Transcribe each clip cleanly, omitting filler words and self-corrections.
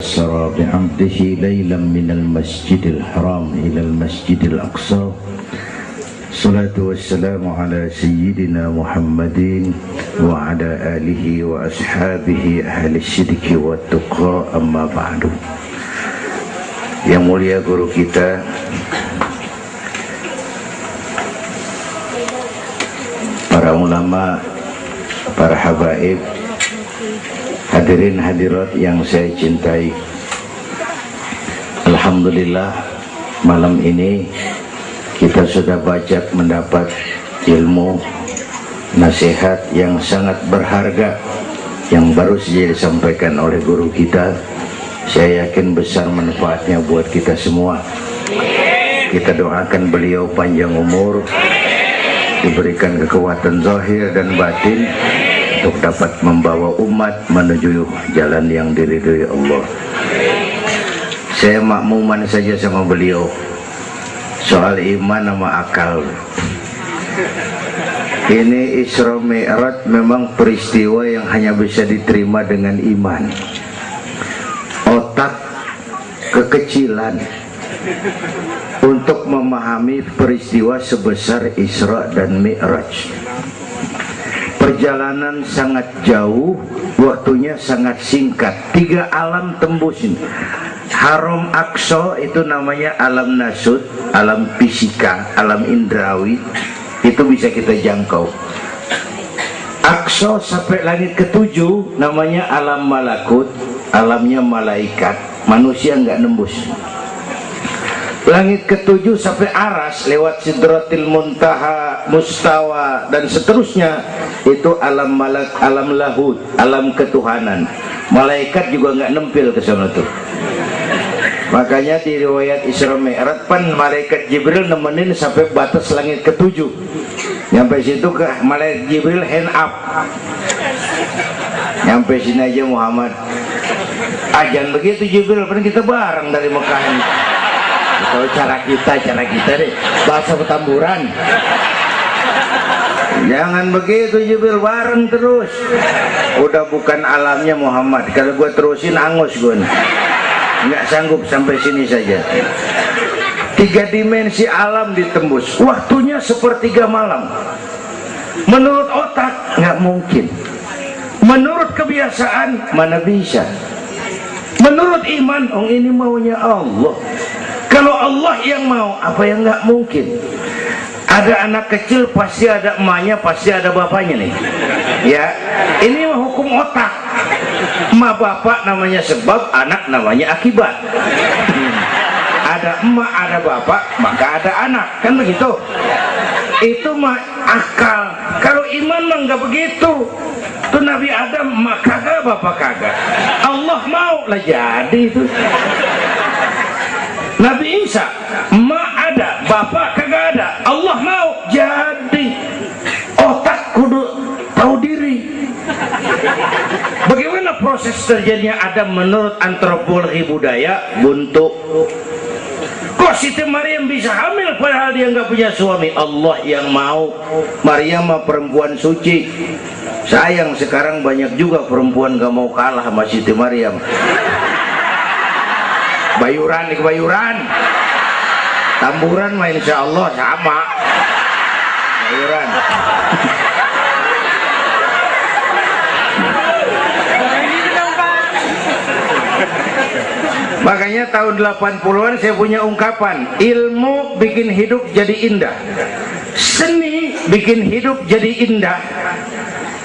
أسرى بعبده ليلا من المسجد الحرام إلى المسجد الأقصى الصلاة والسلام على سيدنا محمد وعلى آله وأصحابه أهل الصدق والتقى أما بعد. Yang mulia guru kita para ulama, para habaib, hadirin hadirat yang saya cintai, alhamdulillah malam ini kita sudah banyak mendapat ilmu nasihat yang sangat berharga yang baru saja disampaikan oleh guru kita. Saya yakin besar manfaatnya buat kita semua. Kita doakan beliau panjang umur, diberikan kekuatan zahir dan batin untuk dapat membawa umat menuju jalan yang diridhoi Allah. Saya makmuman saja sama beliau soal iman sama akal. Ini Isra Mi'raj memang peristiwa yang hanya bisa diterima dengan iman. Otak kekecilan untuk memahami peristiwa sebesar Isra dan Mi'raj. Perjalanan sangat jauh, waktunya sangat singkat. 3 alam tembusin. Haram Aqsa itu namanya alam nasut, alam fisika, alam indrawi. Itu bisa kita jangkau. Aqsa sampai langit ke-7 namanya alam malakut, alamnya malaikat. Manusia nggak nembus. Langit ke-7 sampai aras lewat Sidratil Muntaha, Mustawa dan seterusnya, itu alam malak, alam lahud, alam ketuhanan. Malaikat juga nggak nempel ke sana tuh. Makanya di riwayat Isra Mi'raj pan malaikat Jibril nemenin sampai batas langit ke-7. Nyampe situ ke malaikat Jibril hand up. Nyampe sini aja Muhammad. Jangan begitu Jibril, kan kita bareng dari Mekah ini. Kalau cara kita deh, bahasa Petamburan. Jangan begitu Jibril, bareng terus. Udah bukan alamnya Muhammad. Kalau gue terusin angus gue nih. Nggak sanggup sampai sini saja. 3 dimensi alam ditembus. Waktunya sepertiga malam. Menurut otak nggak mungkin. Menurut kebiasaan mana bisa. Menurut iman, ini maunya Allah. Kalau Allah yang mau, apa yang nggak mungkin? Ada anak kecil pasti ada emaknya, pasti ada bapaknya nih. Ya, ini mah hukum otak. Emak bapak namanya sebab, anak namanya akibat. Ada emak, ada bapak, maka ada anak, kan begitu? Itu mah akal. Kalau iman mah nggak begitu. Tuh Nabi Adam emak kagak, bapak kagak. Allah mau lah jadi itu. Nabi Isa emak ada, bapak kagak ada. Allah mau jadi. Otak kudu tahu diri. Bagaimana proses terjadinya Adam menurut antropologi budaya? Buntu. Kok Siti Maryam bisa hamil padahal dia nggak punya suami? Allah yang mau. Maryam mah perempuan suci. Sayang sekarang banyak juga perempuan gak mau kalah sama Siti Maryam. Bayuran di kebayuran, tamburan mah insya Allah sama. Bayuran. Makanya tahun 80-an saya punya ungkapan, ilmu bikin hidup jadi indah, seni bikin hidup jadi indah,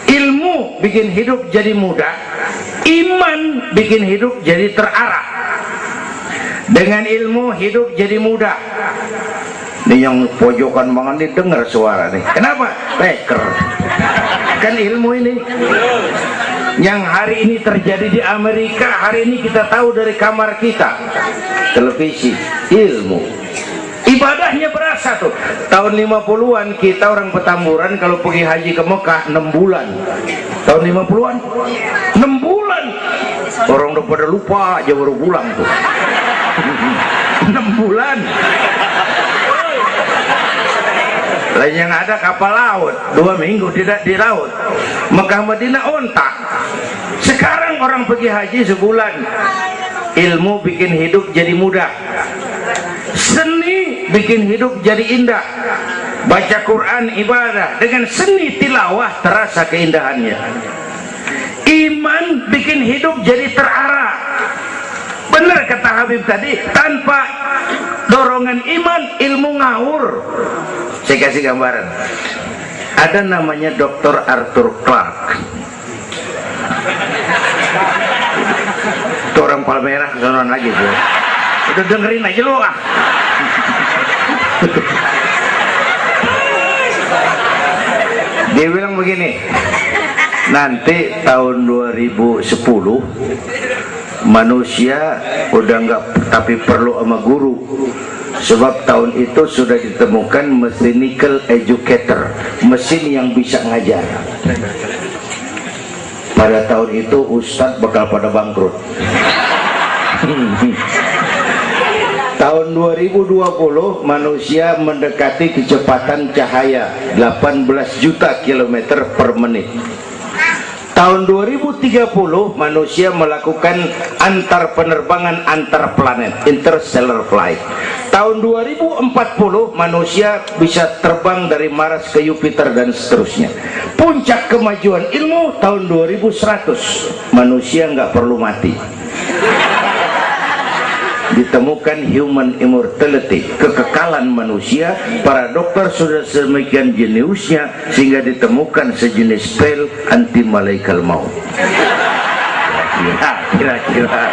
ilmu bikin hidup jadi mudah, iman bikin hidup jadi terarah. Dengan ilmu hidup jadi mudah. Ini yang pojokan banget nih dengar suara nih. Kenapa? Peker. Kan ilmu ini. Yang hari ini terjadi di Amerika, hari ini kita tahu dari kamar kita. Televisi, ilmu. Ibadahnya berasa tuh. Tahun 50-an kita orang Petamburan kalau pergi haji ke Mekah 6 bulan. Tahun 50-an 6 bulan. Orang udah pada lupa aja baru pulang tuh. 6 bulan. Lain yang ada kapal laut 2 minggu tidak di laut. Mekah Madinah ontak. Sekarang orang pergi haji sebulan. ilmu bikin hidup jadi mudah, seni bikin hidup jadi indah. Baca Quran ibadah, dengan seni tilawah terasa keindahannya. Iman bikin hidup jadi terarah. Benar kata Habib tadi, tanpa dorongan iman ilmu ngawur. Saya kasih gambaran. Ada namanya Dr. Arthur Clarke. Itu orang Palmerah kesonoan lagi tuh. Udah dengerin aja lu ah. Dia bilang begini, nanti tahun 2010 manusia udah nggak tapi perlu sama guru, sebab tahun itu sudah ditemukan mechanical educator, mesin yang bisa ngajar. Pada tahun itu ustadz bakal pada bangkrut. Tahun 2020 manusia mendekati kecepatan cahaya 18 juta kilometer per menit. Tahun 2030 manusia melakukan antar penerbangan antar planet, interstellar flight. Tahun 2040 manusia bisa terbang dari Mars ke Jupiter dan seterusnya. Puncak kemajuan ilmu tahun 2100 manusia nggak perlu mati. Ditemukan human immortality, kekekalan manusia. Para dokter sudah sedemikian jeniusnya sehingga ditemukan sejenis pil anti malaikal maut. Kira-kira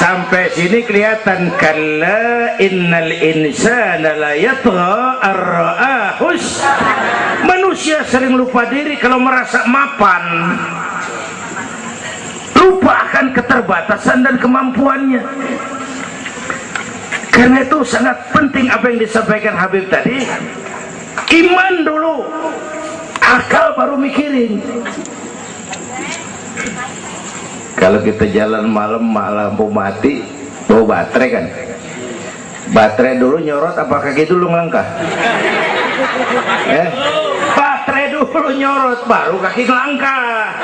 sampai sini kelihatan, kalla innal insana la yatgha ar-ra'ahus. Manusia sering lupa diri kalau merasa mapan, lupa akan keterbatasan dan kemampuannya. Karena itu sangat penting apa yang disampaikan Habib tadi. Iman dulu, akal baru mikirin. Kalau kita jalan malam lampu mati, bawa baterai kan, baterai dulu nyorot apa kaki dulu ngelangkah? Baterai dulu nyorot baru kaki ngelangkah.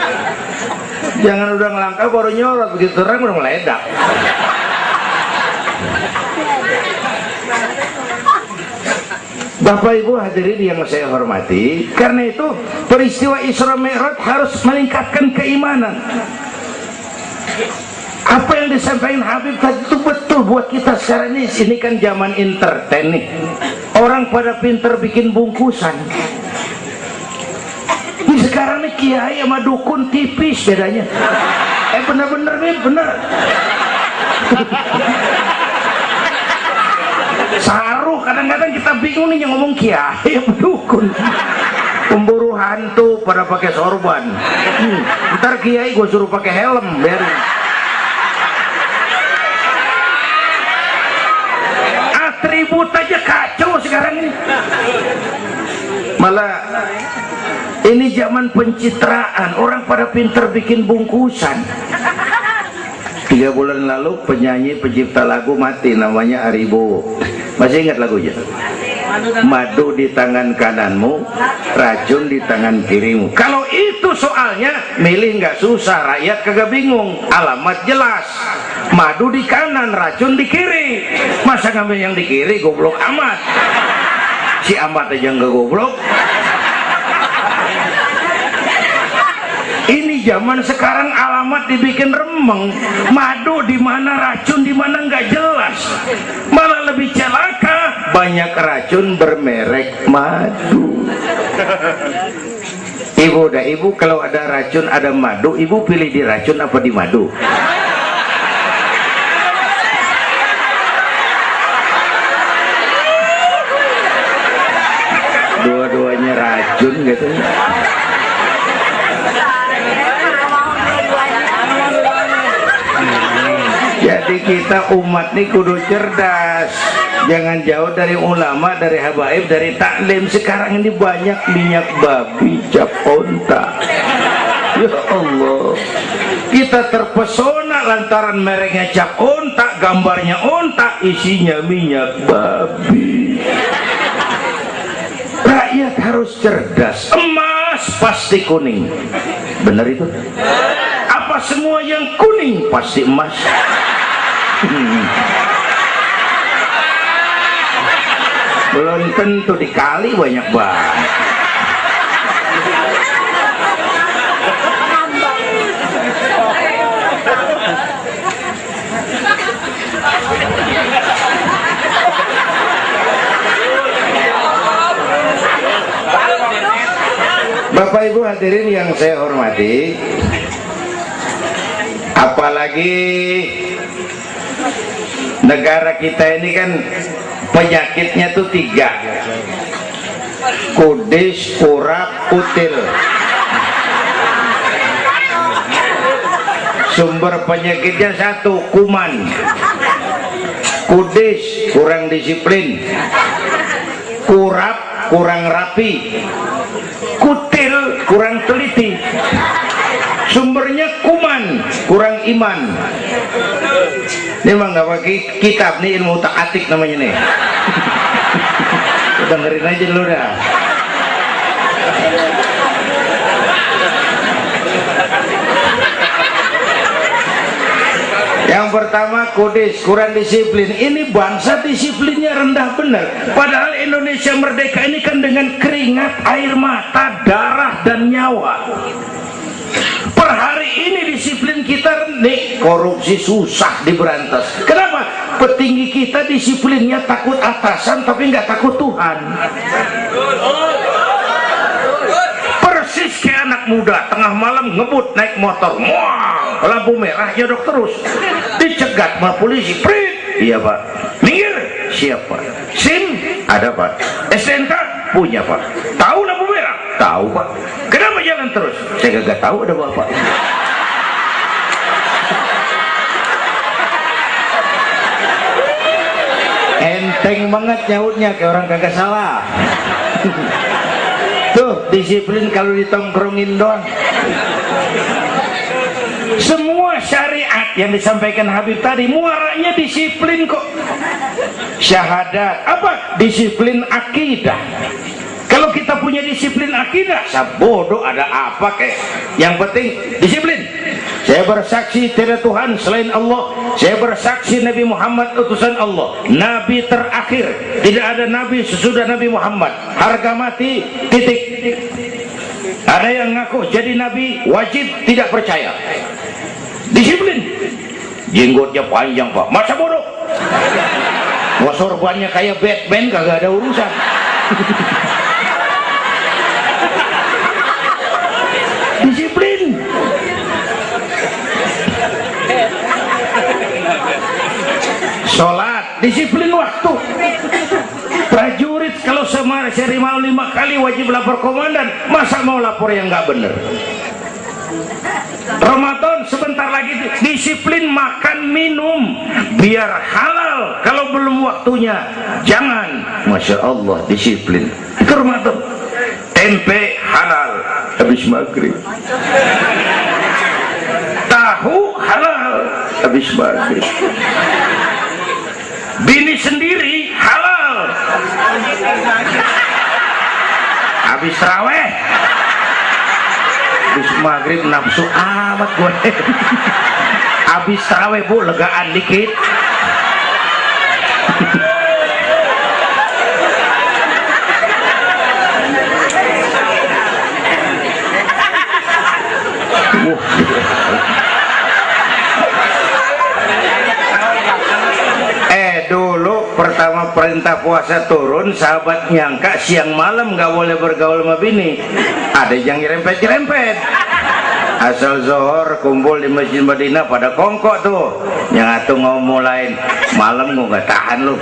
Jangan udah ngelangkah baru nyorot, begitu terang udah meledak. Bapak Ibu hadirin yang saya hormati, karena itu peristiwa Isra Mi'raj harus meningkatkan keimanan. Apa yang disampaikan Habib tadi itu betul buat kita sekarang ini. Ini kan zaman entertain nih, orang pada pinter bikin bungkusan. Ini sekarang nih kiai sama dukun tipis bedanya. Bener-bener nih, bener. Saruh, kadang-kadang kita bingung nih yang ngomong kiai sama dukun. Pemburu hantu pada pakai sorban. Ntar kiai gue suruh pakai helm, biarin. Atribut aja kacau sekarang ini. Malah ini zaman pencitraan, orang pada pinter bikin bungkusan. 3 bulan lalu penyanyi pencipta lagu mati, namanya Aribo. Masih ingat lagunya? Madu di tangan kananmu, racun di tangan kirimu. Kalau itu soalnya milih nggak susah, rakyat kagak bingung, alamat jelas. Madu di kanan, racun di kiri. Masa ngambil yang di kiri, goblok amat. Si amat aja nggak goblok. Ini zaman sekarang alamat dibikin remeng, madu di mana, racun di mana nggak jelas. Malah lebih celaka, banyak racun bermerek madu. Ibu dah, ibu kalau ada racun ada madu, ibu pilih di racun apa di madu? Dua-duanya racun gitu. Jadi kita umat nih kudu cerdas, jangan jauh dari ulama, dari habaib, dari taklim. Sekarang ini banyak minyak babi, cap onta. Ya Allah, kita terpesona lantaran mereknya cap onta, gambarnya onta, isinya minyak babi. Rakyat harus cerdas. Emas pasti kuning, benar itu? Apa semua yang kuning pasti emas. Belum tentu, dikali banyak banget. Bapak Ibu hadirin yang saya hormati, apalagi negara kita ini kan penyakitnya tuh 3: kudis, kurap, kutil. Sumber penyakitnya 1, kuman. Kudis, kurang disiplin. Kurap, kurang rapi. Kutil, kurang teliti. Sumbernya kuman, kurang iman. Ini mah nggak pakai kitab nih, ilmu tak-atik namanya nih. Dengerin aja dulu dah. Yang pertama kudis, kurang disiplin. Ini bangsa disiplinnya rendah benar. Padahal Indonesia merdeka ini kan dengan keringat, air mata, darah dan nyawa. Per hari ini disiplin kita nih, korupsi susah diberantas. Kenapa? Petinggi kita disiplinnya takut atasan tapi nggak takut Tuhan. Persis kayak anak muda tengah malam ngebut naik motor, wah, lampu merah nyodok terus, dicegat sama polisi. Prit, iya pak. Minggir, siapa? SIM ada pak. STNK punya pak. Tahu lampu merah? Tahu pak. Kenapa jalan terus? Saya gak tahu ada bapak. Enteng banget nyautnya kayak orang kagak salah. Tuh disiplin kalau ditongkrongin doang. Semua syariat yang disampaikan Habib tadi muaranya disiplin kok. Syahadat apa? Disiplin akidah. Kalau kita punya disiplin akidah, bodoh ada apa kek. Yang penting disiplin. Saya bersaksi tidak Tuhan selain Allah. Saya bersaksi Nabi Muhammad utusan Allah, Nabi terakhir. Tidak ada Nabi sesudah Nabi Muhammad. Harga mati, titik. Ada yang ngaku jadi Nabi, wajib tidak percaya. Disiplin. Jenggotnya panjang pak, masa bodoh. Sorbannya kayak Batman, kagak ada urusan. Disiplin. Sholat, disiplin waktu. Prajurit kalau sehari malam 5 kali wajib lapor komandan, masa mau lapor yang nggak bener? Ramadan sebentar lagi, disiplin makan minum biar halal. Kalau belum waktunya jangan. Masya Allah, disiplin. Itu Ramadan. Tempe halal habis maghrib, tahu halal habis maghrib, bini sendiri halal habis raweh, habis maghrib nafsu amat gue. Habis raweh bu, legaan dikit. Dulu pertama perintah puasa turun, sahabat nyangka siang malam nggak boleh bergaul sama bini. Ada yang nyerempet-nyerempet. Asal zohor kumpul di Masjid Madinah pada kongkok tuh. Yang atuh ngomong lain, malam gua nggak tahan lu.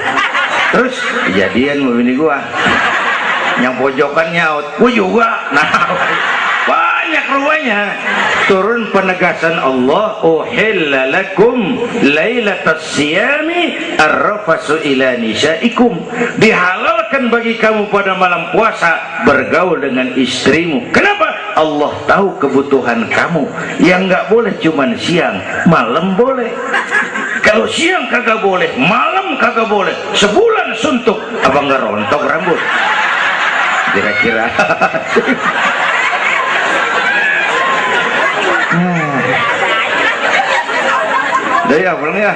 Terus kejadian sama bini gua. Yang pojokan nyaut, gua juga. Nah, banyak rupanya. Turun penegasan Allah, uhilla lakum lailatas siyami arrafasu ila nisaikum. Dihalalkan bagi kamu pada malam puasa bergaul dengan istrimu. Kenapa? Allah tahu kebutuhan kamu. Yang nggak boleh cuman siang, malam boleh. Kalau siang kagak boleh, malam kagak boleh. Sebulan suntuk, apa nggak rontok rambut? Kira-kira. ya.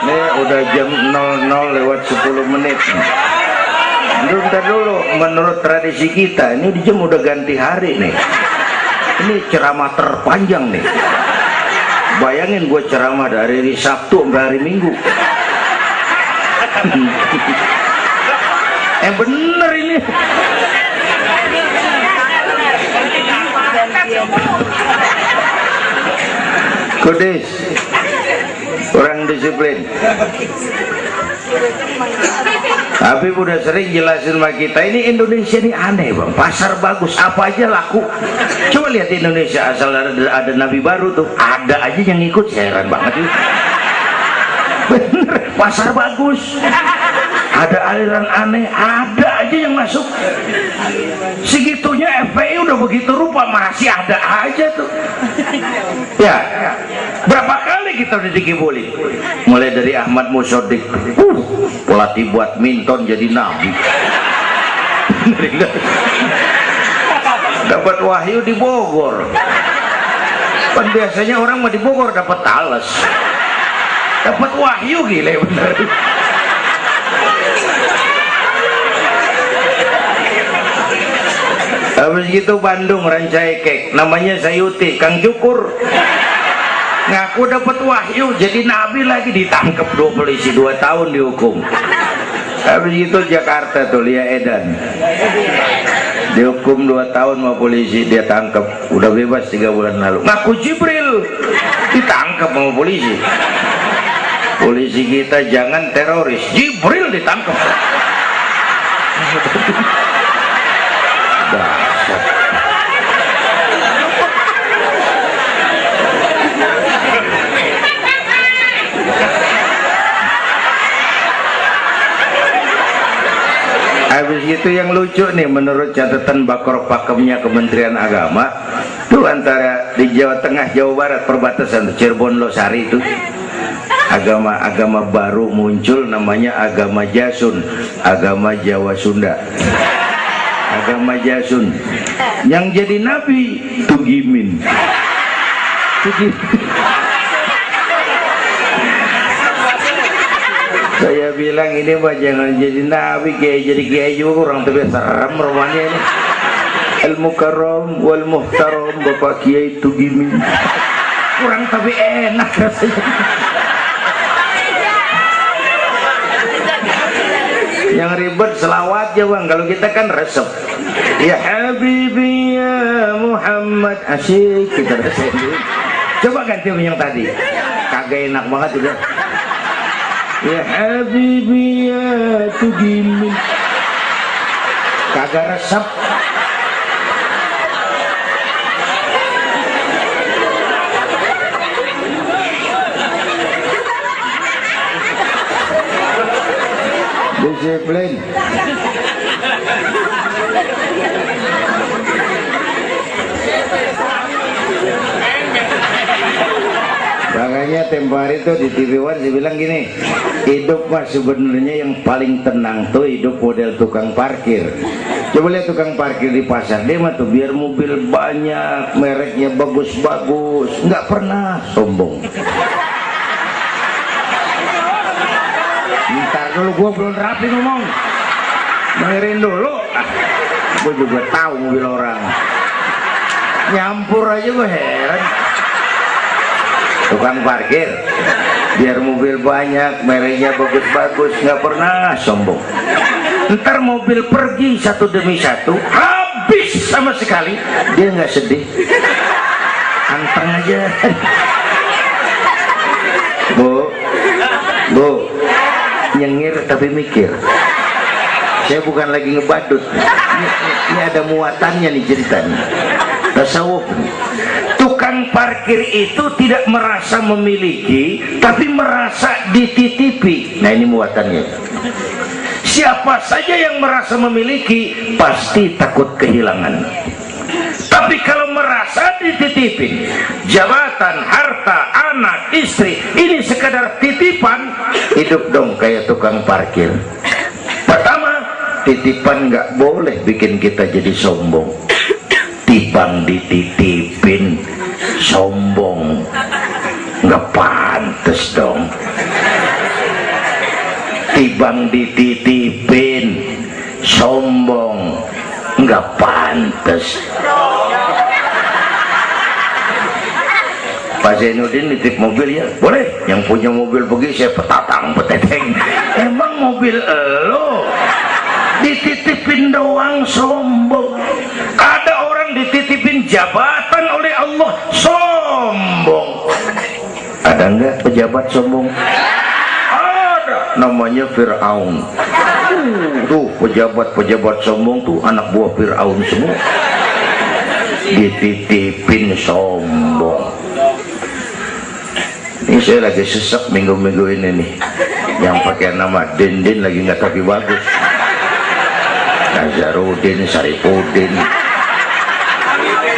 Nih udah jam 00 lewat 10 menit. Bentar dulu, menurut tradisi kita ini di jam udah ganti hari nih. Ini ceramah terpanjang nih. Bayangin gue ceramah dari hari Sabtu sampai hari Minggu. Bener ini. Kudis, kurang disiplin. Tapi udah sering jelasin sama kita, ini Indonesia ini aneh bang, pasar bagus apa aja laku. Coba lihat Indonesia, asal ada nabi baru tuh ada aja yang ikut, heran banget itu. Bener, pasar bagus, ada aliran aneh, ada aja yang masuk. Segitunya FPI udah begitu rupa, masih ada aja tuh. Ya, berapa kali kita udah dikibuli, mulai dari Ahmad Musodik, pelatih buat minton jadi nabi. Dapat wahyu di Bogor. Kan biasanya orang mau di Bogor dapat talas, dapat wahyu, gila bener. Habis gitu Bandung Rancaikek, namanya Sayuti, Kang Cukur ngaku dapat wahyu jadi nabi lagi, ditangkap 2 polisi 2 tahun dihukum. Habis itu Jakarta tuh Lia Edan dihukum 2 tahun sama polisi, dia tangkap, udah bebas 3 bulan lalu. Ngaku Jibril ditangkap sama polisi. Polisi kita jangan teroris, Jibril ditangkap. Habis itu yang lucu nih, menurut catatan Bakor Pakemnya Kementerian Agama tuh, antara di Jawa Tengah Jawa Barat perbatasan Cirebon Losari itu agama baru muncul, namanya agama Jasun, agama Jawa Sunda. Agama Jasun yang jadi nabi Tugimin. Saya bilang ini mah jangan jadi nabi, kayak jadi kiai juga kurang lebih serem rumahnya ini. Al Mukarram wal Muhtaram Bapak Kiai Tugimin, kurang tapi enak rasanya. Yang ribet selawat ya bang, kalau kita kan resep. Ya Habibi ya Muhammad, asyik kita resep. Coba ganti yang tadi, kagak enak banget udah. Ya Habibi ya Tugimin, kagak resep. Disiplin. Makanya tempo hari itu di TV One dibilang gini, hidup mah sebenarnya yang paling tenang tuh hidup model tukang parkir. Coba lihat tukang parkir di pasar, dia mah tuh biar mobil banyak, mereknya bagus-bagus, nggak pernah sombong. Ntar dulu, gua belum rapi ngomong, dengerin dulu. Gua juga tahu mobil orang, nyampur aja gua heran. Tukang parkir biar mobil banyak, mereknya bagus-bagus, nggak pernah sombong. Ntar mobil pergi satu demi satu, habis sama sekali, dia nggak sedih, anteng aja. Bu, nyengir tapi mikir. Saya bukan lagi ngebadut, ini ada muatannya nih ceritanya. Tasawuf. Tukang parkir itu tidak merasa memiliki, tapi merasa dititipi. Nah ini muatannya. Siapa saja yang merasa memiliki pasti takut kehilangan. Tapi kalau merasa dititipin, jabatan, harta, anak, istri, ini sekadar titipan, hidup dong kayak tukang parkir. Pertama, titipan nggak boleh bikin kita jadi sombong. Tipang dititipin, sombong, nggak pantes dong. Tibang dititipin, sombong, nggak pantes. Pak Zainuddin nitip mobil ya, boleh. Yang punya mobil pergi, saya petatang peteteng. Emang mobil lo dititipin doang sombong. Ada orang dititipin jabatan oleh Allah sombong. Ada enggak pejabat sombong? Ada, namanya Fir'aun. Tuh pejabat-pejabat sombong tuh anak buah Fir'aun semua. Dititipin sombong. Ini saya lagi sesek minggu-minggu ini nih. Yang pakai nama Dindin lagi nggak tapi bagus. Nazarudin, Saripudin,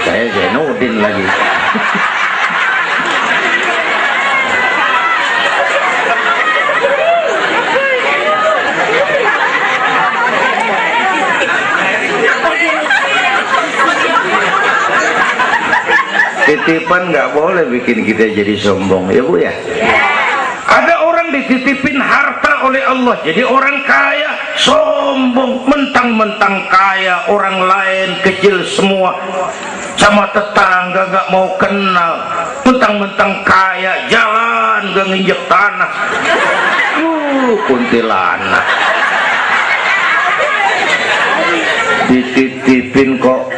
saya Zainuddin lagi. Titipan nggak boleh bikin kita jadi sombong, ya Bu ya. Ada orang dititipin harta oleh Allah, jadi orang kaya sombong, mentang-mentang kaya, orang lain kecil semua, sama tetangga gak mau kenal, mentang-mentang kaya, jalan gak nginjek tanah. Kuntilanak dititipin kok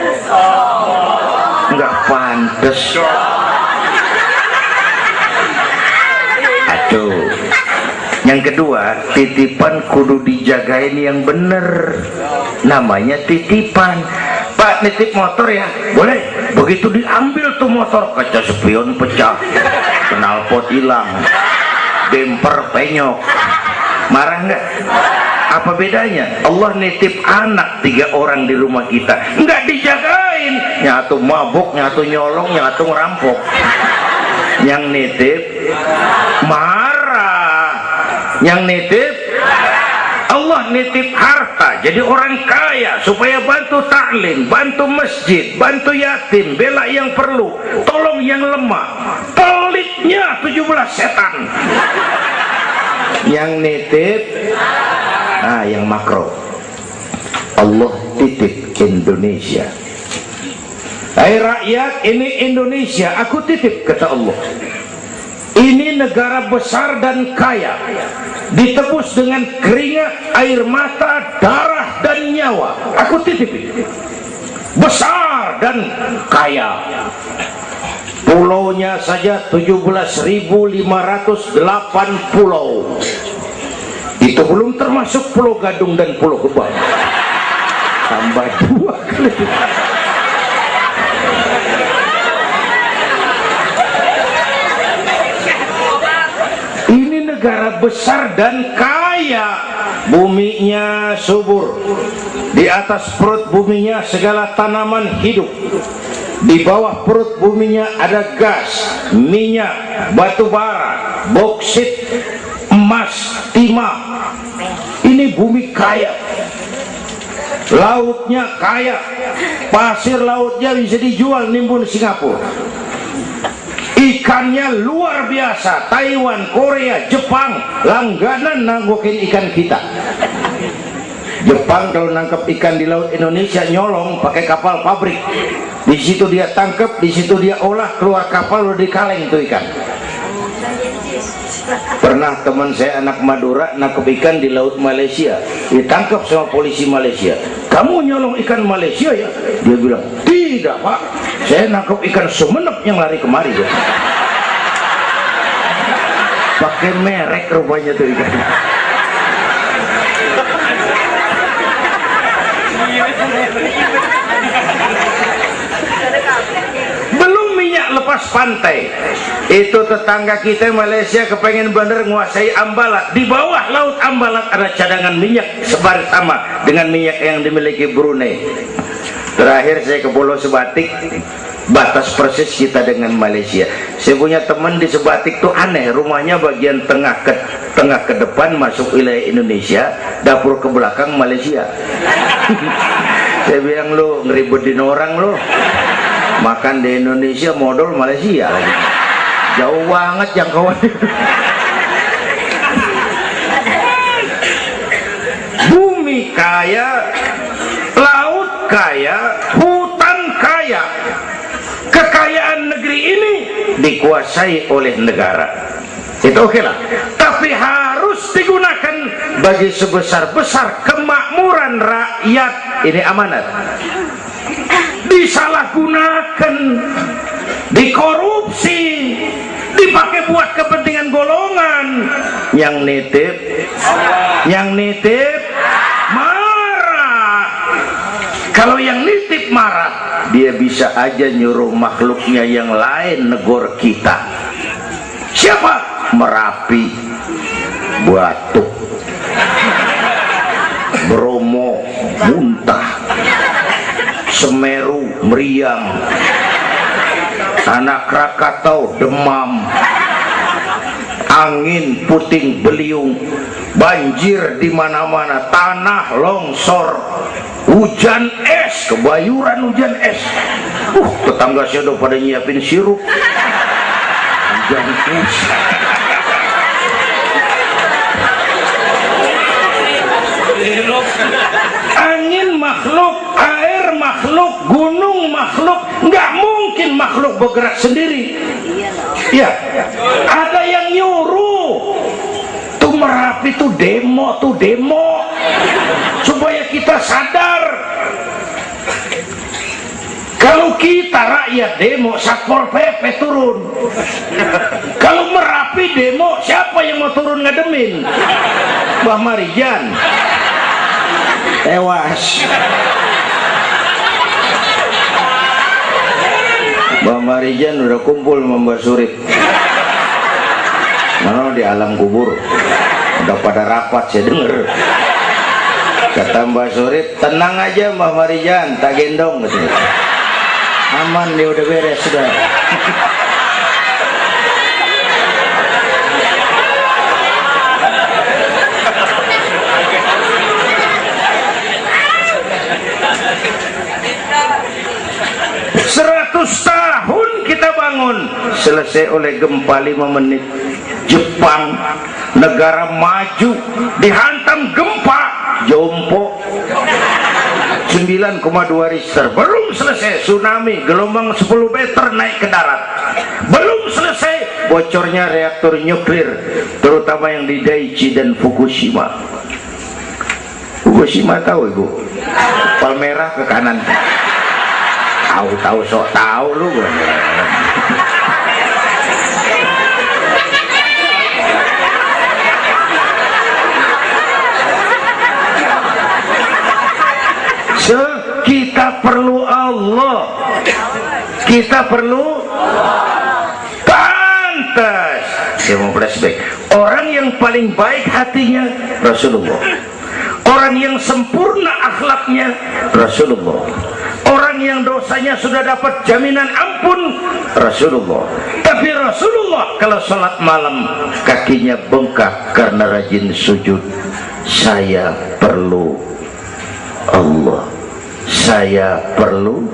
nggak pantes. Aduh. Yang kedua, titipan kudu dijagain yang bener. Namanya titipan. Pak, nitip motor ya? Boleh. Begitu diambil tuh motor, kaca spion pecah, knalpot hilang, bemper penyok. Marah nggak? Apa bedanya? Allah nitip anak 3 orang di rumah kita, nggak dijagain, nyatu mabuk, nyatu nyolong, nyatu ngerampok. Yang nitip marah, yang nitip Allah nitip harta, jadi orang kaya supaya bantu taklim, bantu masjid, bantu yatim, bela yang perlu, tolong yang lemah. Pelitnya 17 setan. Yang nitip yang makro, Allah titip Indonesia. Hai rakyat, ini Indonesia, aku titip, kata Allah. Ini negara besar dan kaya, ditebus dengan keringat, air mata, darah dan nyawa. Aku titip ini. Besar dan kaya. Pulaunya saja 17.508 pulau. Itu belum termasuk Pulau Gadung dan Pulau Gebang. Tambah 2 kali. Ini negara besar dan kaya. Buminya subur. Di atas perut buminya segala tanaman hidup. Di bawah perut buminya ada gas, minyak, batu bara, boksit, emas, timah. Ini bumi kaya. Lautnya kaya. Pasir lautnya bisa dijual nimbun Singapura. Ikannya luar biasa. Taiwan, Korea, Jepang langganan nanggokin ikan kita. Jepang kalau nangkep ikan di laut Indonesia nyolong pakai kapal pabrik. Di situ dia tangkap, di situ dia olah, keluar kapal udah dikaleng tuh ikan. Pernah teman saya anak Madura nangkep ikan di laut Malaysia, ditangkap sama polisi Malaysia. Kamu nyolong ikan Malaysia ya? Dia bilang, tidak Pak, saya nangkep ikan Sumenep yang lari kemari ya. Pakai merek rupanya tuh ikan. Belum minyak lepas pantai. Itu tetangga kita Malaysia kepengen bener nguasai Ambalat. Di bawah laut Ambalat ada cadangan minyak sebar sama dengan minyak yang dimiliki Brunei. Terakhir saya ke Pulau Sebatik, batas persis kita dengan Malaysia. Saya punya teman di Sebatik tuh aneh, rumahnya bagian tengah ke depan masuk wilayah Indonesia, dapur ke belakang Malaysia. Saya bilang, lu ngeribetin orang lu. Makan di Indonesia modal Malaysia lagi. Jauh banget jangkauan. Bumi kaya, laut kaya, hutan kaya. Kekayaan negeri ini dikuasai oleh negara. Itu oke lah. Tapi harus digunakan bagi sebesar-besar kemakmuran rakyat. Ini amanat. Disalahgunakan, dikorupsi, dipakai buat kepentingan golongan. Yang nitip marah. Kalau yang nitip marah, dia bisa aja nyuruh makhluknya yang lain negor kita. Siapa? Merapi, Batuk, Bromo muntah, Semeru meriang, Anak Krakatau demam, angin puting beliung, banjir di mana-mana, tanah longsor, hujan es, kebayuran hujan es. Tetangga saya udah pada nyiapin sirup hujan es. Angin makhluk, air makhluk, gunung makhluk, nggak mungkin makhluk bergerak sendiri. Ya, ada yang nyuruh. Tuh Merapi tuh demo supaya kita sadar. Kalau kita rakyat demo, Satpol PP turun. Kalau Merapi demo, siapa yang mau turun ngademin? Mbah Marijan tewas. Mbah Marijan udah kumpul sama Mbah Surip. Mana di alam kubur udah pada rapat, saya denger. Kata Mbah Surip, tenang aja Mbah Marijan, tak gendong katanya. Aman, dia udah beres sudah. 100 tahun kita bangun, selesai oleh gempa 5 menit. Jepang, negara maju, dihantam gempa, jompo 9,2 Richter. Belum selesai tsunami, gelombang 10 meter naik ke darat. Belum selesai bocornya reaktor nuklir, terutama yang di Daiichi dan Fukushima. Fukushima tahu ibu? Palmerah ke kanan. Tahu sok tahu lu. Kita perlu Allah. Kita perlu pantas. Saya mau flashback. Orang yang paling baik hatinya Rasulullah. Orang yang sempurna akhlaknya Rasulullah. Orang yang dosanya sudah dapat jaminan ampun Rasulullah. Tapi Rasulullah kalau sholat malam kakinya bengkak karena rajin sujud. Saya perlu Allah. Saya perlu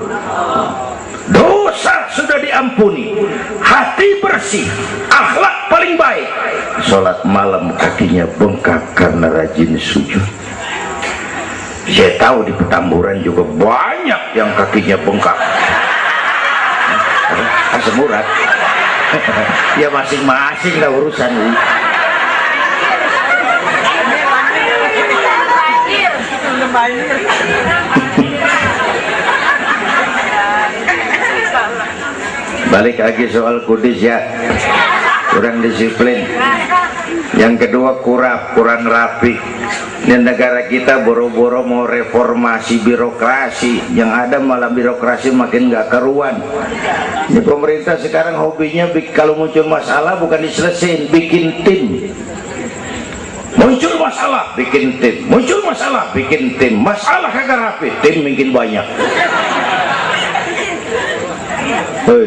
dosa sudah diampuni, hati bersih, akhlak paling baik. Sholat malam kakinya bengkak karena rajin sujud. Saya tahu di Petamburan juga banyak yang kakinya bengkak. Asam urat. Ya masing-masing lah urusan. Balik lagi soal kudus ya, kurang disiplin. Yang kedua kurang rapi. Ini negara kita boro-boro mau reformasi birokrasi, yang ada malah birokrasi makin gak karuan. Ini pemerintah sekarang hobinya kalau muncul masalah bukan diselesain, bikin tim. Muncul masalah bikin tim, muncul masalah bikin tim, masalah kagak rapi, tim makin banyak. Hei.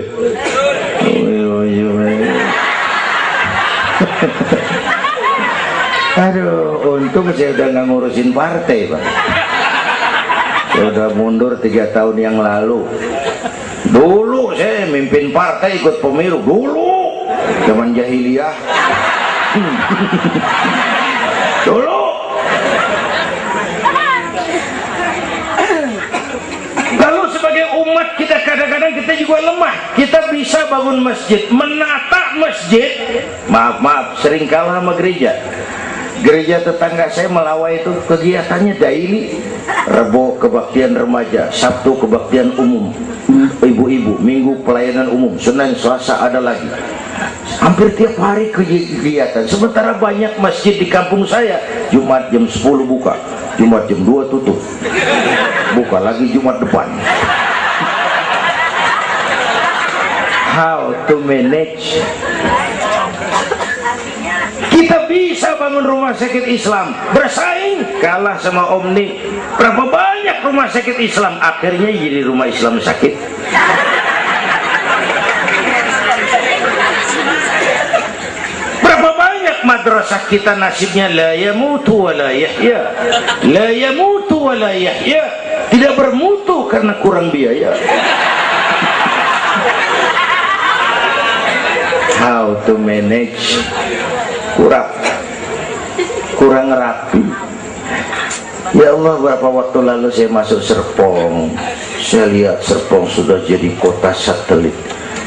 Aduh, untung saya udah nggak ngurusin partai, Pak. Saya udah mundur 3 tahun yang lalu. Dulu saya mimpin partai ikut pemilu dulu zaman jahiliyah. Dulu lalu sebagai umat kita kadang-kadang kita juga lemah. Kita bisa bangun masjid, menata masjid, maaf sering kalah sama gereja. Gereja tetangga saya Melawai itu kegiatannya daily, Rabu kebaktian remaja, Sabtu kebaktian umum ibu-ibu, Minggu pelayanan umum, Senin Selasa ada lagi, hampir tiap hari kegiatan. Sementara banyak masjid di kampung saya Jumat jam 10 buka, Jumat jam 2 tutup, buka lagi Jumat depan. How to manage? Kita bisa bangun rumah sakit Islam, bersaing, kalah sama Omni. Berapa banyak rumah sakit Islam akhirnya jadi rumah Islam sakit. Berapa banyak madrasah kita nasibnya la yamutu wa la yahya, la yamutu wa la yahya, tidak bermutu karena kurang biaya. How to manage? kurang rapi. Ya Allah, berapa waktu lalu saya masuk Serpong, saya lihat Serpong sudah jadi kota satelit.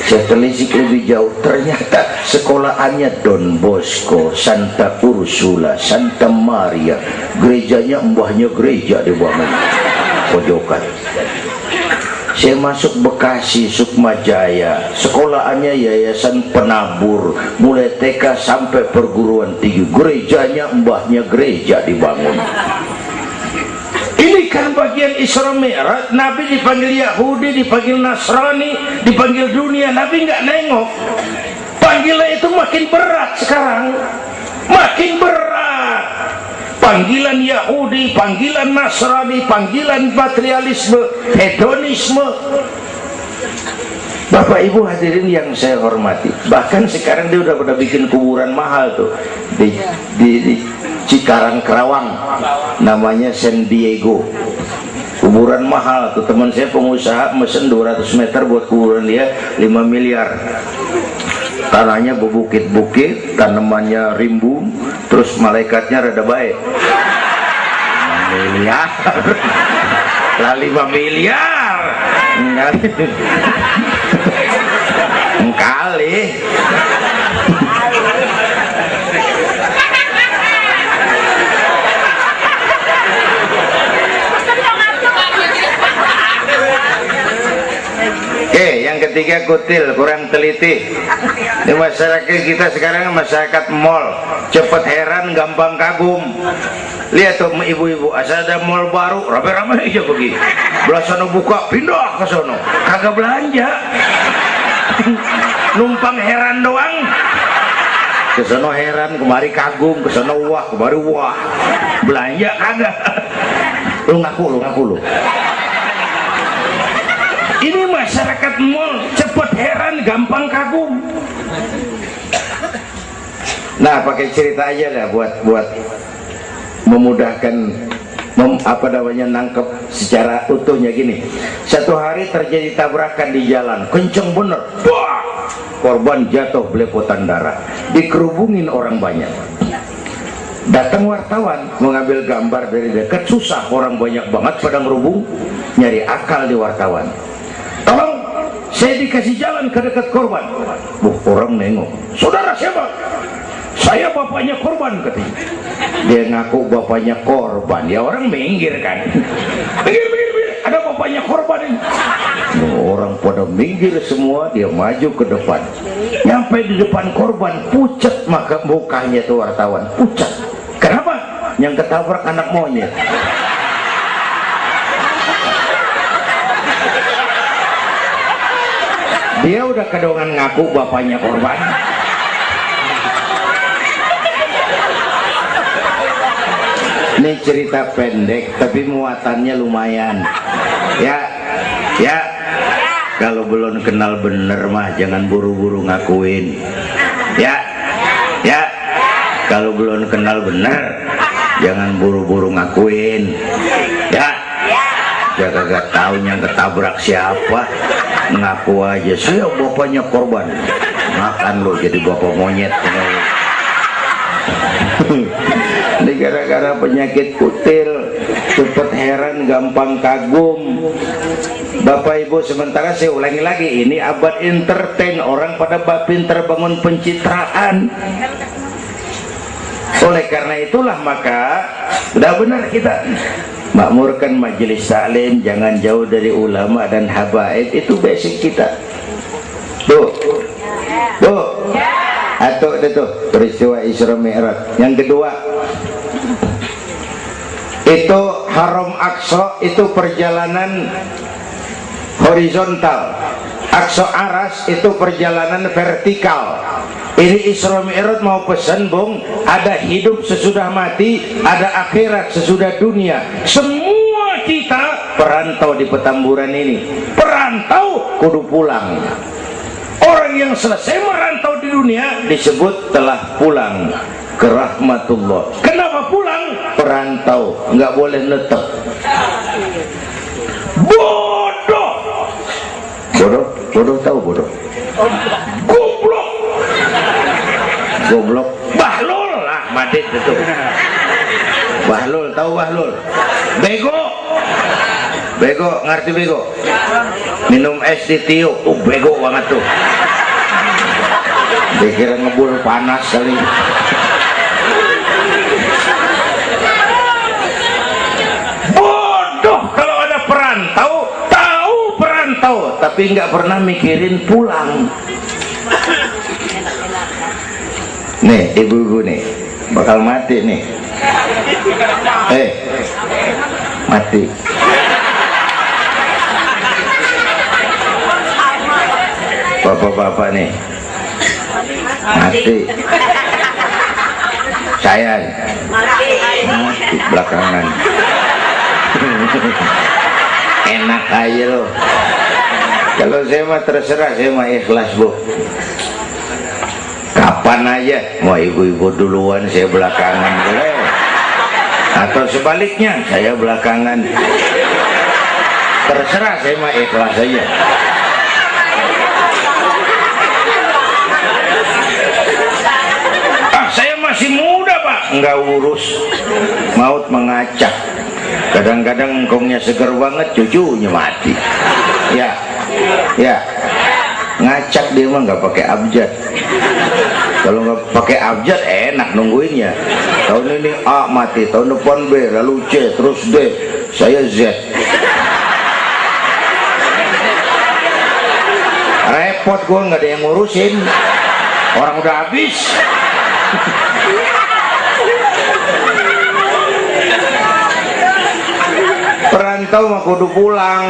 Saya telisik lebih jauh, ternyata sekolahannya Don Bosco, Santa Ursula, Santa Maria, gerejanya mbahnya gereja di bawah pojokan. Saya masuk Bekasi, Sukmajaya, sekolahannya Yayasan Penabur, mulai TK sampai perguruan tinggi, gerejanya mbahnya gereja dibangun. Ini kan bagian Isra Mi'raj. Nabi dipanggil Yahudi, dipanggil Nasrani, dipanggil dunia, Nabi nggak nengok. Panggilan itu makin berat sekarang, makin berat. Panggilan Yahudi, panggilan Nasrani, panggilan materialisme, hedonisme. Bapak Ibu hadirin yang saya hormati, bahkan sekarang dia udah pada bikin kuburan mahal tuh di Cikarang Kerawang, namanya San Diego. Kuburan mahal tuh, teman saya pengusaha mesen 200 meter buat kuburan dia 5 miliar. Tanahnya berbukit-bukit, tanamannya rimbun, terus malaikatnya rada baik. 5 miliar lah, 5 miliar kali. Yang ketiga kutil, kurang teliti. Di masyarakat kita sekarang masyarakat mall, cepet heran, gampang kagum. Lihat tuh ibu-ibu, asal ada mall baru, rame-rame aja pergi. Belah sana buka, pindah ke sana, kagak belanja. Numpang heran doang. Ke sana heran, kemari kagum, ke sana wah, kemari wah. Belanja kagak. Lu ngaku lu. Ini masyarakat mall, cepet heran, gampang kagum. Nah, pakai cerita aja dah buat memudahkan nangkep secara utuhnya gini. Satu hari terjadi tabrakan di jalan, kenceng bener, wah, korban jatuh belepotan darah, dikerubungin orang banyak. Datang wartawan mengambil gambar dari dekat, susah, orang banyak banget pada ngerubung, nyari akal di wartawan. Tolong, saya dikasih jalan ke dekat korban. Orang nengok, saudara siapa? Saya bapaknya korban, katanya. Dia ngaku bapaknya korban, ya orang minggir kan. Minggir, ada bapaknya korban ini. Orang pada minggir semua, dia maju ke depan. Nyampe di depan korban, pucat maka mukanya tuh wartawan, pucat. Kenapa? Yang ketabrak anak monyet. Dia udah kedongan ngaku bapaknya korban. Ini cerita pendek tapi muatannya lumayan. Ya. Kalau belum kenal bener mah jangan buru-buru ngakuin. Ya. Kalau belum kenal bener jangan buru-buru ngakuin. Ya. Dia kagak tahu yang ketabrak siapa. ngaku aja saya bapaknya korban, makan lo jadi bapak monyet. Ini gara-gara penyakit kutil, cepat heran, gampang kagum. Bapak Ibu, sementara saya ulangi lagi, ini abad entertain, orang pada pinter bangun pencitraan. Oleh karena itulah maka sudah benar kita makmurkan majelis taklim, jangan jauh dari ulama dan habaib, itu basic kita. Tuh, atau itu peristiwa Isra Mi'raj. Yang kedua, itu Haram Aqsa, itu perjalanan horizontal. Aqsa Aras itu perjalanan vertikal. Ini Isra Mi'raj mau pesan, Bung, ada hidup sesudah mati, ada akhirat sesudah dunia. Semua kita perantau di Petamburan ini. Perantau kudu pulang. Orang yang selesai merantau di dunia disebut telah pulang ke rahmatullah. Kenapa pulang? Perantau, nggak boleh netep. Bodoh. Bodoh tahu bodoh. Goblok. Bahlul lah, madit itu. Bahlul, tahu Bahlul? Bego, ngerti bego? Minum es ditiup, bego banget tuh. Dikira ngebul panas kali. Bodoh kalau ada perantau, tahu perantau, tapi nggak pernah mikirin pulang. Nih, ibu-ibu nih, bakal mati nih. Mati. Bapak-bapak nih, mati. Saya mati belakangan. Enak aja loh. Kalau saya mah terserah, saya mah ikhlas, Bu. Kapan aja, mau ibu-ibu duluan, saya belakangan, boleh. Atau sebaliknya, saya belakangan. Terserah, saya mah ikhlas aja. Saya masih muda, Pak. Enggak urus. Maut mengacak. Kadang-kadang engkongnya seger banget, cucunya mati. Ya. Ngacak dia mah nggak pakai abjad. Kalau nggak pakai abjad enak nungguinnya. Tahun ini A mati, tahun depan B, lalu C, terus D, saya Z. Repot gua, nggak ada yang ngurusin. Orang udah habis. Perantau mah kudu pulang.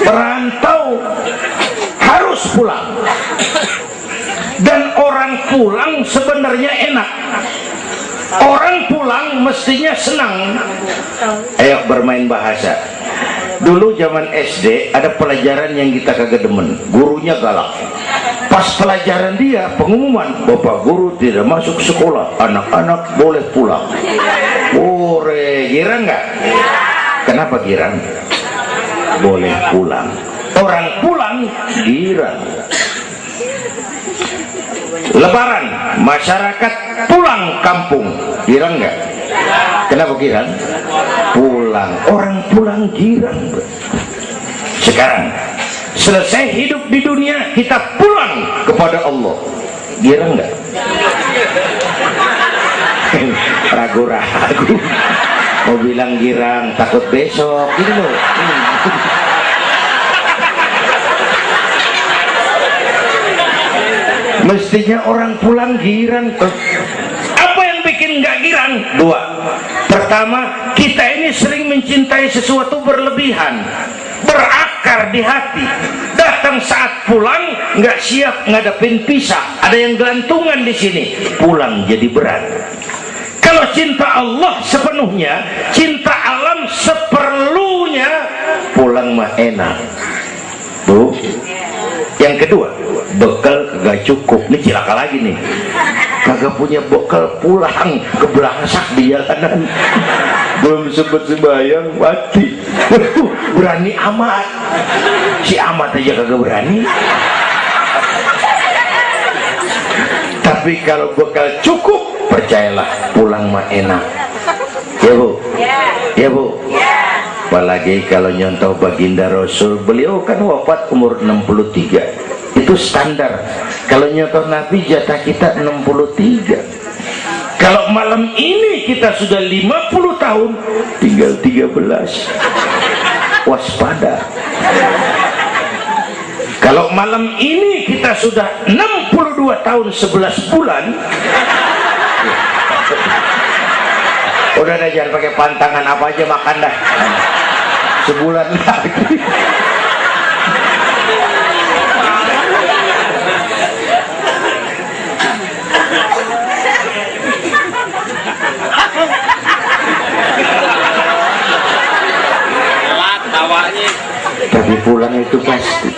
Perantau harus pulang. Dan orang pulang sebenarnya enak. Orang pulang mestinya senang. Ayo bermain bahasa. Dulu zaman SD ada pelajaran yang kita kagak demen, gurunya galak. Pas pelajaran dia pengumuman, Bapak guru tidak masuk sekolah, anak-anak boleh pulang. Girang nggak? Kenapa girang? Boleh pulang. Orang pulang girang. Lebaran, masyarakat pulang kampung, girang nggak? Kenapa girang? Pulang. Orang pulang girang. Sekarang selesai hidup di dunia, kita pulang kepada Allah, girang nggak? Ragu-ragu. Mau bilang girang, takut besok gitu loh. Mestinya orang pulang girang. Apa yang bikin nggak girang? Dua. Pertama, kita ini sering mencintai sesuatu berlebihan, berakar di hati. Datang saat pulang nggak siap ngadepin pisah, ada yang gelantungan di sini, pulang jadi berat. Kalau cinta Allah sepenuhnya, cinta alam seperlunya, pulang mah enak. Tuh. Yang kedua, bekal kagak cukup. Ini cilaka lagi nih. Kagak punya bekal, pulang kebelangsak di jalanan. belum sempat sembahyang mati. Berani amat, si amat aja kagak berani. Tapi kalau bekal cukup, percayalah pulang mah enak. Ya bu, ya bu. Apalagi kalau nyontoh baginda Rasul, beliau kan wafat umur 63, itu standar. Kalau nyontoh Nabi jatah kita 63. Kalau malam ini kita sudah 50 tahun, tinggal 13. Waspada. Kalau malam ini kita sudah 62 tahun 11 bulan, udah dah, jangan pakai pantangan, apa aja makan dah. Sebulan lagi. Tapi pulang itu pasti.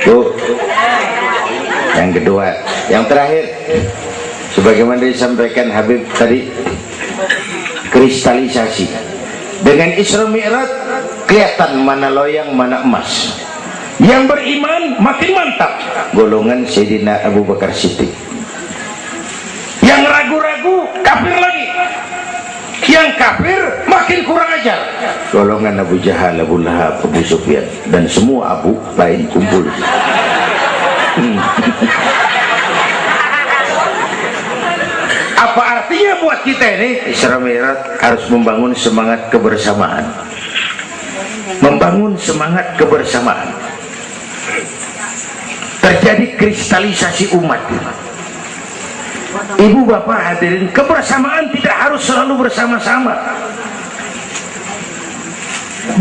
Tuh. Yang kedua, yang terakhir, sebagaimana disampaikan Habib tadi, kristalisasi. Dengan Isra Mi'raj kelihatan mana loyang mana emas. Yang beriman makin mantap, golongan Sayyidina Abu Bakar Siddiq. Yang ragu-ragu kafir lagi. Yang kafir makin kurang ajar, golongan Abu Jahal, Abu Lahab, Abu Sufyan, dan semua Abu lain kumpul. Apa artinya buat kita ini? Isra Mi'raj harus membangun semangat kebersamaan, membangun semangat kebersamaan. Terjadi kristalisasi umat. Ibu bapak hadirin, kebersamaan tidak harus selalu bersama-sama.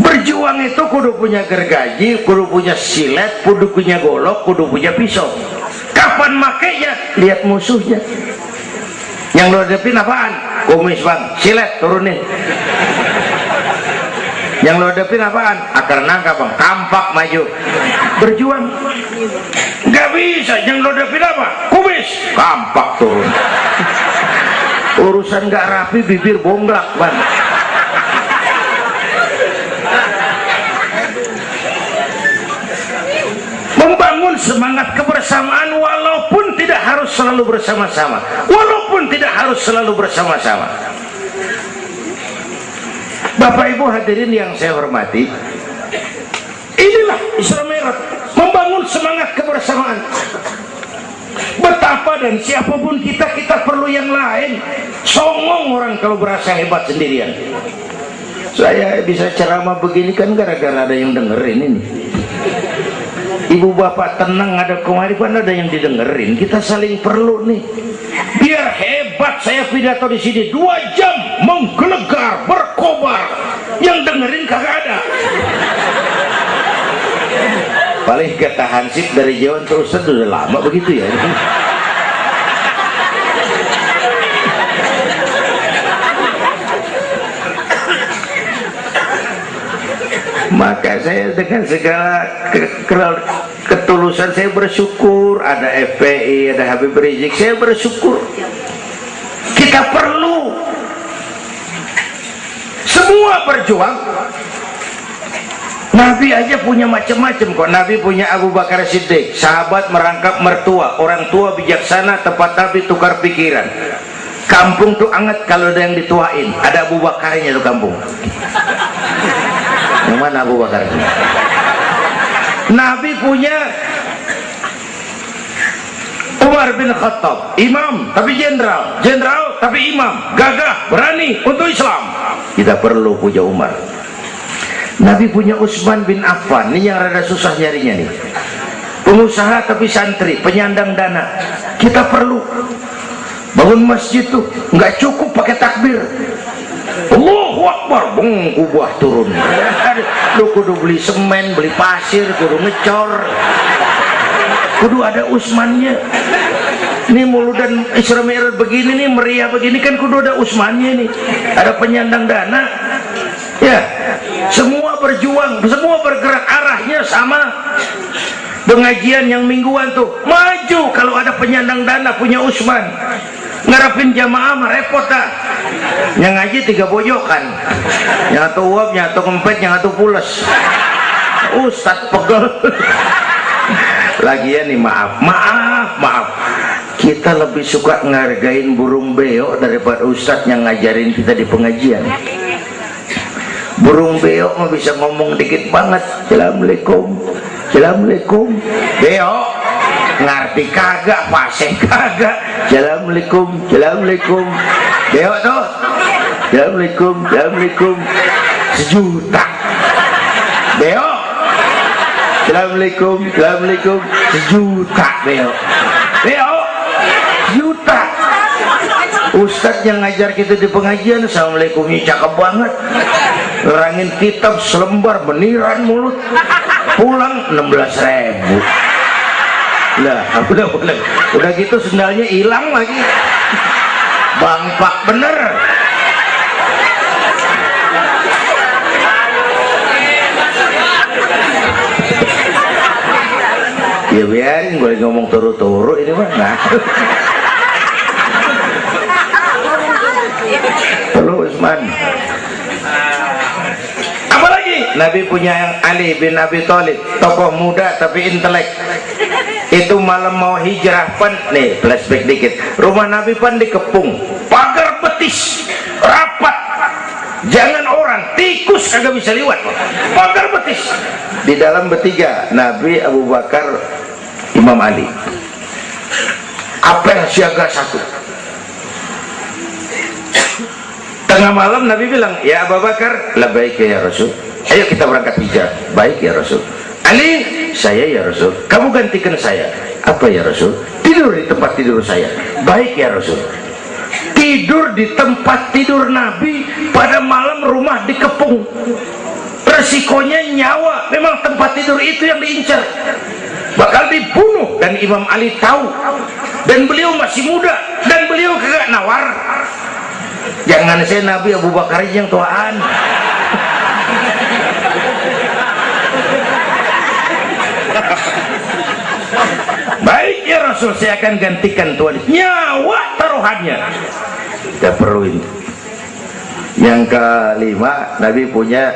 Berjuang itu kudu punya gergaji, kudu punya silet, kudu punya golok, kudu punya pisau. Kapan makainya? Lihat musuhnya. Yang lo hadapin apaan? Kumis bang, silet turunin. Yang lo hadapin apaan? Akar nangka bang, kampak maju. Berjuang. Gak bisa, yang lo hadapin apa? Kumis, kampak turun. Urusan gak rapi, bibir bonglak bang. Membangun semangat kebersamaan walaupun tidak harus selalu bersama-sama, walaupun tidak harus selalu bersama-sama. Bapak ibu hadirin yang saya hormati, inilah Isra Mi'raj, membangun semangat kebersamaan. Betapa dan siapapun kita perlu yang lain. Songong orang kalau berasa hebat sendirian. Saya bisa ceramah begini kan gara-gara ada yang dengerin ini. Ibu bapak tenang, ada kemaripan, ada yang didengerin. Kita saling perlu nih. Biar hebat saya pidato di sini 2 jam menggelegar, berkobar. Yang dengerin kagak ada. Paling kata Hansip dari Jawa terus udah lama begitu ya. Maka saya dengan segala ketulusan saya bersyukur ada FPI, ada Habib Rizik. Saya bersyukur. Kita perlu semua berjuang. Nabi aja punya macam-macam kok. Nabi punya Abu Bakar Siddiq, sahabat merangkap mertua, orang tua bijaksana, tempat Nabi tukar pikiran. Kampung tuh anget kalau ada yang dituain. Ada Abu Bakarnya tuh kampung. Yang mana Abu Bakar? Nabi punya Umar bin Khattab, imam tapi jenderal, jenderal tapi imam, gagah, berani untuk Islam. Kita perlu punya Umar. Nabi punya Utsman bin Affan, ini yang rada susah nyarinya nih. Pengusaha tapi santri, penyandang dana. Kita perlu bangun masjid tuh nggak cukup pakai takbir. Allahu Akbar, kubah turun. Lu kudu beli semen, beli pasir, kudu ngecor, kudu ada Utsmannya. Ini muludan Isra Mi'raj begini nih, meriah begini kan kudu ada Utsmannya nih. Ada penyandang dana. Ya, semua berjuang, semua bergerak, arahnya sama. Pengajian yang mingguan tuh maju kalau ada penyandang dana punya Utsman. ngarepin jamaah mah repot dah. Yang ngaji 3 bojokan, yang atuh uap, yang atuh kempet, yang atuh pules. Ustad pegel. Lagian nih maaf, kita lebih suka ngargain burung beo daripada ustadz yang ngajarin kita di pengajian. Burung beo mah bisa ngomong dikit banget, assalamualaikum, assalamualaikum. Beo ngerti kagak, fasih kagak, assalamualaikum, assalamualaikum. Beo tuh, assalamualaikum, assalamualaikum, 1 juta. Beo, assalamualaikum, assalamualaikum, 1 juta. Beo, beo, juta. Ustadz yang ngajar kita di pengajian, assalamualaikumnya cakep banget, nerangin kitab selembar beniran mulut, pulang 16.000. Lah, udah gitu sendalnya hilang lagi, bangpak bener. Ya biarin, gue ngomong turu-turu ini mah nah. Halo Usman. Apalagi Nabi punya yang Ali bin Abi Thalib, tokoh muda tapi intelek. Itu malam mau hijrah pan, nih flashback dikit. Rumah Nabi pan dikepung, pagar betis, rapat. Jangan orang, tikus kagak bisa lewat. Pagar betis. Di dalam bertiga, Nabi, Abu Bakar, Imam Ali. Apel siaga 1. Tengah malam Nabi bilang, ya Abu Bakar, labbaik ya Rasul. Ayo kita berangkat hijrah. Baik ya Rasul. Ali, saya ya Rasul. Kamu gantikan saya. Apa ya Rasul? Tidur di tempat tidur saya. Baik ya Rasul. Tidur di tempat tidur Nabi pada malam rumah dikepung. Resikonya nyawa. Memang tempat tidur itu yang diincar, bakal dibunuh, dan Imam Ali tahu, dan beliau masih muda, dan beliau kagak nawar. Jangan saya Nabi, Abu Bakar yang tuaan. Baik ya Rasul, saya akan gantikan tuan. Nyawa taruhannya kita perluin. Yang kelima, Nabi punya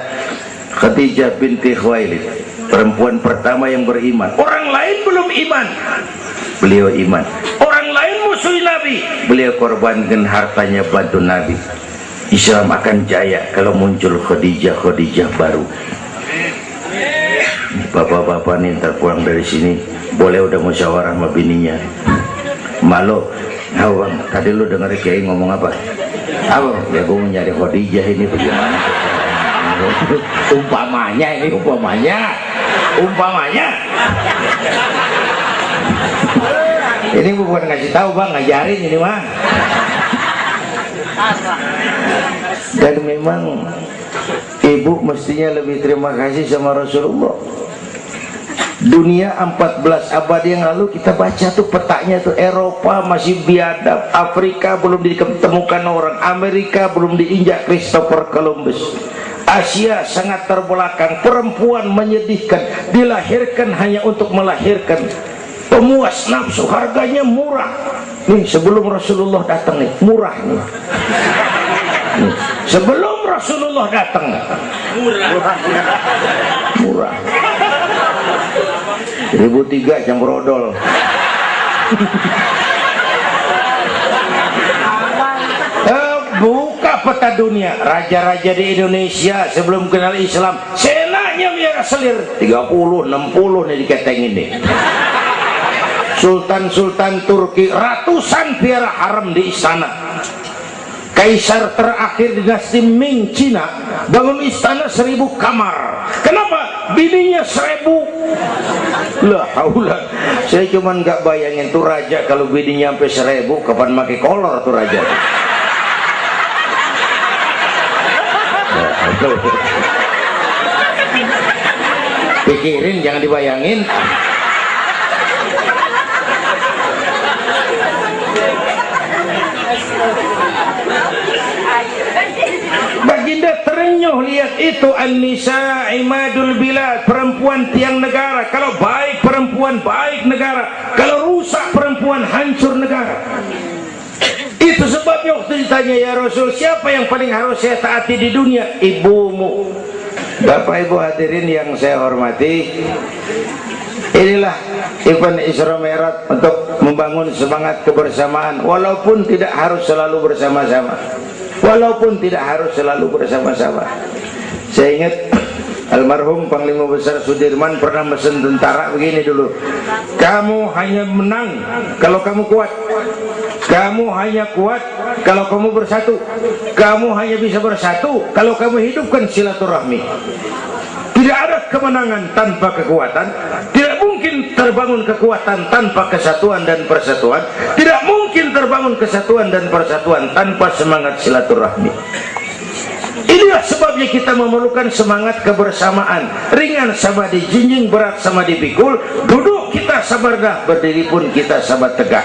Khadijah binti Khuwailid, perempuan pertama yang beriman. Orang lain belum iman, beliau iman. Orang lain musuh Nabi, beliau korbankan hartanya bantu Nabi. Islam akan jaya kalau muncul Khadijah baru. Bapak-bapak nih ntar pulang dari sini boleh udah musyawarah sama bininya. Malu, bang, tadi lu denger Kiai ngomong apa? Apa? Ya gue mau nyari Khadijah ini bagaimana? Umpamanya ini, umpamanya. Ini bukan ngasih tahu bang, ngajarin ini mah. Dan memang ibu mestinya lebih terima kasih sama Rasulullah. Dunia 14 abad yang lalu kita baca tuh petanya tuh, Eropa masih biadab, Afrika belum ditemukan orang, Amerika belum diinjak Christopher Columbus, Asia sangat terbelakang, perempuan menyedihkan, dilahirkan hanya untuk melahirkan, pemuas nafsu, harganya murah. Nih sebelum Rasulullah datang nih, murah nih. Nih, sebelum Rasulullah datang, murah. 1003 jam brodol. Buka peta dunia, raja-raja di Indonesia sebelum kenal Islam, senanya biar selir 30, 60 nih diketengin nih. Sultan-sultan Turki ratusan piara haram di istana. Kaisar terakhir dinasti Ming Cina bangun istana 1000 kamar. Kenapa? Bininya 1000. Lah, haulah. Saya cuman nggak bayangin tuh raja kalau bininya sampai 1000, kapan pakai kolor tuh raja. Pikirin, jangan dibayangin. Baginda terenyuh lihat itu, an-nisa imadul bilad, perempuan tiang negara. Kalau baik perempuan, baik negara. Kalau rusak perempuan, hancur negara. Itu sebabnya waktu ditanya, ya Rasul, siapa yang paling harus saya taati di dunia? Ibumu. Bapak Ibu hadirin yang saya hormati, inilah event Isra Mi'raj untuk membangun semangat kebersamaan, walaupun tidak harus selalu bersama-sama. Walaupun tidak harus selalu bersama-sama. Saya ingat almarhum Panglima Besar Sudirman pernah mesen tentara begini dulu, kamu hanya menang kalau kamu kuat, kamu hanya kuat kalau kamu bersatu, kamu hanya bisa bersatu kalau kamu hidupkan silaturahmi. Tidak ada kemenangan tanpa kekuatan, tidak mungkin terbangun kekuatan tanpa kesatuan dan persatuan, tidak mungkin terbangun kesatuan dan persatuan tanpa semangat silaturahmi. Inilah sebabnya kita memerlukan semangat kebersamaan. Ringan sama dijinjing, berat sama dipikul, duduk kita sabar dah, berdiri pun kita sabar tegak.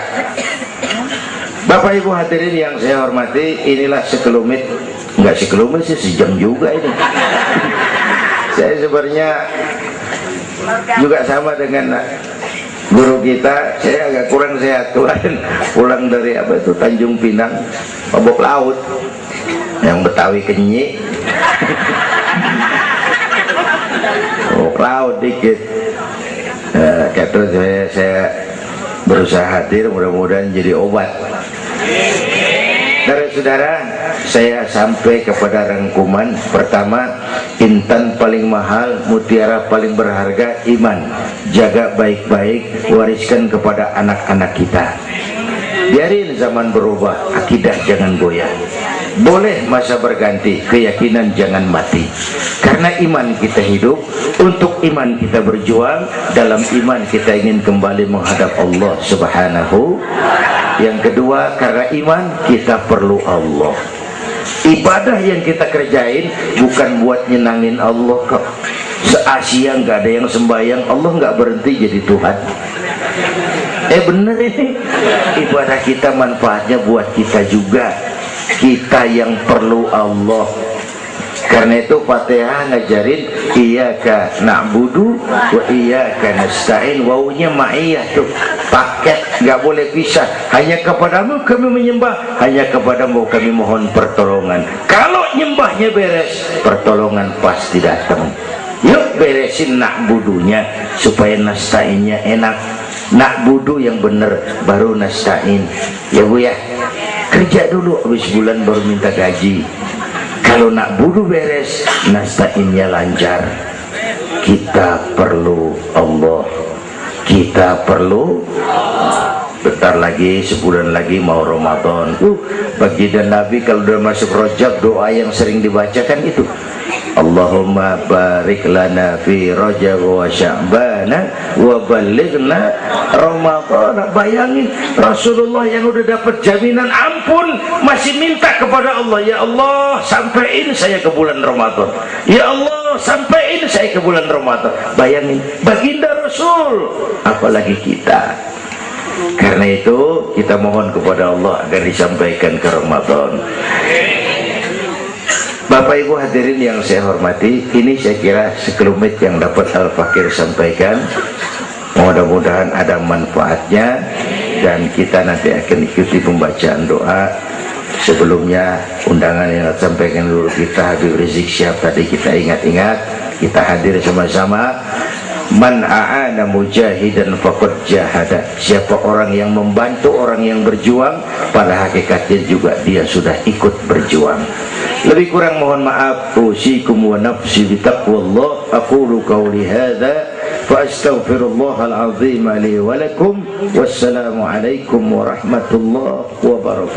Bapak Ibu hadirin yang saya hormati, inilah sekelumit, enggak sekelumit sih, sejam juga ini. Saya sebenarnya juga sama dengan guru kita, saya agak kurang sehat kemarin, pulang dari apa itu Tanjung Pinang, mabok laut, yang Betawi kenyi, mabok laut dikit. Kata saya berusaha hadir, mudah-mudahan jadi obat. Saudara-saudara, saya sampai kepada rangkuman pertama, intan paling mahal, mutiara paling berharga, iman. Jaga baik-baik, wariskan kepada anak-anak kita. Biarin zaman berubah, akidah jangan goyah. Boleh masa berganti, keyakinan jangan mati. Karena iman kita hidup, untuk iman kita berjuang, dalam iman kita ingin kembali menghadap Allah Subhanahu. Yang kedua, karena iman kita perlu Allah. Ibadah yang kita kerjain bukan buat nyenangin Allah kok. Se-Asia nggak ada yang sembahyang, Allah nggak berhenti jadi Tuhan. Bener ini, ibadah kita manfaatnya buat kita juga. Kita yang perlu Allah. Karena itu Fatihah ngajarin iyyaka na'budu wa iyyaka nasta'in. Wawunya ma'iyah tuh, paket, nggak boleh pisah. Hanya kepadamu kami menyembah, hanya kepadamu kami mohon pertolongan. Kalau nyembahnya beres, pertolongan pasti datang. Yuk beresin na'budunya supaya nasta'innya enak. Na'budu yang bener, baru nasta'in. Ya Bu ya, kerja dulu, habis bulan baru minta gaji. Kalau nak budu beres, nasta'innya lancar. Kita perlu Allah. Kita perlu. Bentar lagi, sebulan lagi mau Ramadan. Baginda Nabi kalau udah masuk Rajab, doa yang sering dibacakan itu, Allahumma barik lana fi Rajab wa Sya'bana wa balighna Ramadan. Bayangin Rasulullah yang udah dapat jaminan ampun masih minta kepada Allah, ya Allah sampaiin saya ke bulan Ramadan, ya Allah sampaiin saya ke bulan Ramadan. Bayangin baginda Rasul, apalagi kita. Karena itu kita mohon kepada Allah agar disampaikan ke Ramadan. Bapak Ibu hadirin yang saya hormati, ini saya kira sekelumit yang dapat Al-Fakir sampaikan. Mudah-mudahan ada manfaatnya, dan kita nanti akan ikuti pembacaan doa. Sebelumnya undangan yang sampaikan dulu kita, Habib Rizik Syihab tadi kita ingat-ingat, kita hadir sama-sama. Man a'ana mujahidan faqad jahada. Siapa orang yang membantu orang yang berjuang, pada hakikatnya juga dia sudah ikut berjuang. Lebih kurang mohon maaf. Usikum wa nafsi bitaqwallah. Aqulu qawli hadza fa astaghfirullahal azim li wa lakum. Wassalamu alaikum warahmatullahi wabarakatuh.